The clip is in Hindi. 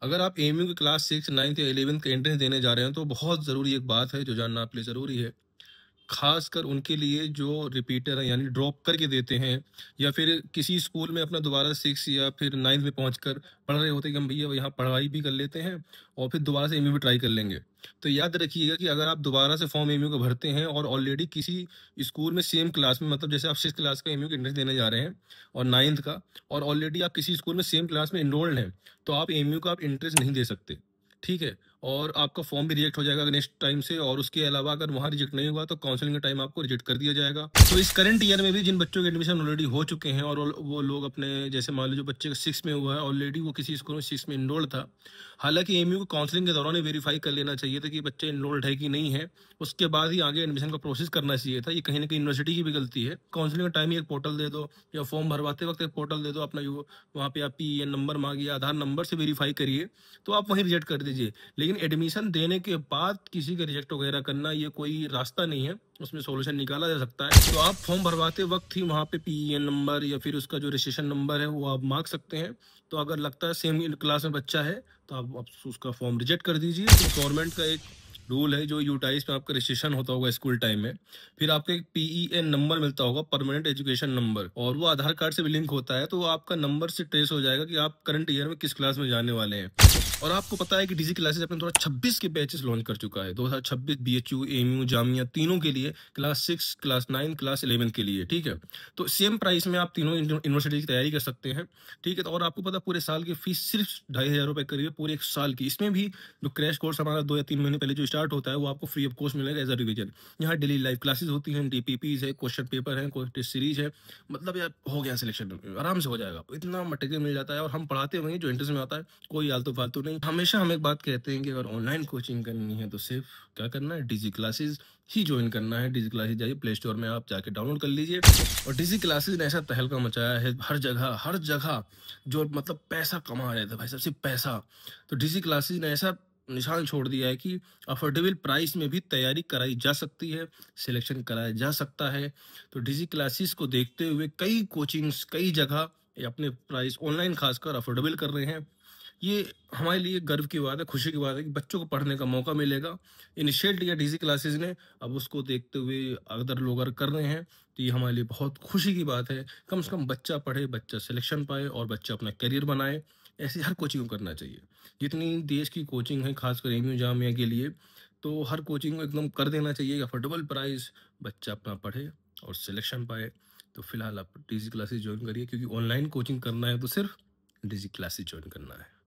अगर आप एएमयू की क्लास 6, 9th या 11th का एंट्रेंस देने जा रहे हैं, तो बहुत ज़रूरी एक बात है जो जानना आपके लिए ज़रूरी है। खासकर उनके लिए जो रिपीटर हैं, यानी ड्रॉप करके देते हैं, या फिर किसी स्कूल में अपना दोबारा 6 या फिर 9th में पहुंचकर पढ़ रहे होते हैं कि हम भैया यहाँ पढ़ाई भी कर लेते हैं और फिर दोबारा से एमयू भी ट्राई कर लेंगे। तो याद रखिएगा कि अगर आप दोबारा से फॉर्म एमयू का भरते हैं और ऑलरेडी किसी स्कूल में सेम क्लास में, मतलब जैसे आप 6 क्लास का एमयू का एंट्रेंस देने जा रहे हैं और 9th का, और ऑलरेडी आप किसी स्कूल में सेम क्लास में इनरोल्ड हैं, तो आप एमयू का आप इंटरेस्ट नहीं दे सकते। ठीक है? और आपका फॉर्म भी रिजेक्ट हो जाएगा नेक्स्ट टाइम से, और उसके अलावा अगर वहाँ रिजेक्ट नहीं हुआ तो काउंसलिंग के टाइम आपको रिजेक्ट कर दिया जाएगा। तो इस करंट ईयर में भी जिन बच्चों के एडमिशन ऑलरेडी हो चुके हैं और वो लोग अपने, जैसे मान लो जो बच्चे का 6 में हुआ है, ऑलरेडी वो किसी स्कूल में 6 में इनरोल्ड था। हालांकि एमयू को काउंसलिंग के दौरान ही वेरीफाई कर लेना चाहिए था कि बच्चे इनरोल्ड है कि नहीं है, उसके बाद ही आगे एडमिशन का प्रोसेस करना चाहिए था। ये कहीं ना कहीं यूनिवर्सिटी की भी गलती है। काउंसलिंग के टाइम ही एक पोर्टल दे दो, या फॉर्म भरवाते वक्त एक पोर्टल दे दो अपना, जो वहाँ पे आप पीएन नंबर मांगिए, आधार नंबर से वेरीफाई करिए, तो आप वहीं रिजेक्ट कर दीजिए। लेकिन एडमिशन देने के बाद किसी का रिजेक्ट वगैरह करना, ये कोई रास्ता नहीं है, उसमें सॉल्यूशन निकाला जा सकता है। तो आप फॉर्म भरवाते वक्त ही वहाँ पे पीएन नंबर या फिर उसका जो रजिस्ट्रेशन नंबर है वो आप मांग सकते हैं। तो अगर लगता है सेम क्लास में बच्चा है, तो आप उसका फॉर्म रिजेक्ट कर दीजिए। तो गवर्नमेंट का एक रूल है, जो यूटाइज पे आपका रजिस्ट्रेशन होता होगा स्कूल टाइम में, फिर आपको एक पीईएन नंबर मिलता होगा, परमानेंट एजुकेशन नंबर, और वो आधार कार्ड से भी लिंक होता है। तो आपका नंबर से ट्रेस हो जाएगा कि आप करंट ईयर में किस क्लास में जाने वाले हैं। और आपको पता है कि डीजी क्लासेस अपने 2026 के बैचेस लॉन्च कर चुका है। 2026 बीएचयू, एएमयू, जामिया तीनों के लिए, क्लास 6, क्लास 9, क्लास 11 के लिए। ठीक है? तो सेम प्राइस में आप तीनों यूनिवर्सिटी की तैयारी कर सकते हैं। ठीक है? तो और आपको पता है, पूरे साल की फीस सिर्फ 2,500 रुपए करिए, पूरे एक साल की। इसमें भी जो क्रैश कोर्स हमारा 2 या 3 महीने पहले जो स्टार्ट होता है, वो आपको फ्री ऑफ कॉस्ट मिलेगा एज अ रिविजन। यहाँ डेली लाइव क्लासेस होती हैं, डीपीपीज है, क्वेश्चन पेपर है, कोई टेस्ट सीरीज है। मतलब यार हो गया सिलेक्शन, आराम से हो जाएगा। इतना मटेरियल मिल जाता है और हम पढ़ाते हुए जो इंटरेस्ट में आता है, कोई आलतू फालतू नहीं। हमेशा हम एक बात कहते हैं कि अगर ऑनलाइन कोचिंग करनी है तो सिर्फ क्या करना है, डीजी क्लासेस ही ज्वाइन करना है। डीजी क्लासेस जाइए, प्ले स्टोर में आप जाके डाउनलोड कर लीजिए। और डीजी क्लासेस ने ऐसा तहलका मचाया है हर जगह, जो मतलब पैसा कमा रहे थे भाई, सबसे पैसा। तो डीजी क्लासेस ने ऐसा निशान छोड़ दिया है कि अफोर्डेबल प्राइस में भी तैयारी कराई जा सकती है, सिलेक्शन कराया जा सकता है। तो डीजी क्लासेस को देखते हुए कई कोचिंग्स, कई जगह ये अपने प्राइस ऑनलाइन खासकर अफोर्डेबल कर रहे हैं। ये हमारे लिए गर्व की बात है, खुशी की बात है कि बच्चों को पढ़ने का मौका मिलेगा। इनिशिएट लिया डीजी क्लासेस ने, अब उसको देखते हुए अदर लोग अगर कर रहे हैं, तो ये हमारे लिए बहुत खुशी की बात है। कम से कम बच्चा पढ़े, बच्चा सिलेक्शन पाए और बच्चा अपना करियर बनाए। ऐसी हर कोचिंग को करना चाहिए। जितनी देश की कोचिंग है, खासकर एमयू जामिया के लिए, तो हर कोचिंग को एकदम कर देना चाहिए अफोर्डेबल प्राइस, बच्चा अपना पढ़े और सिलेक्शन पाए। तो फिलहाल आप डीजी क्लासेस ज्वाइन करिए, क्योंकि ऑनलाइन कोचिंग करना है तो सिर्फ डीजी क्लासेस ज्वाइन करना है।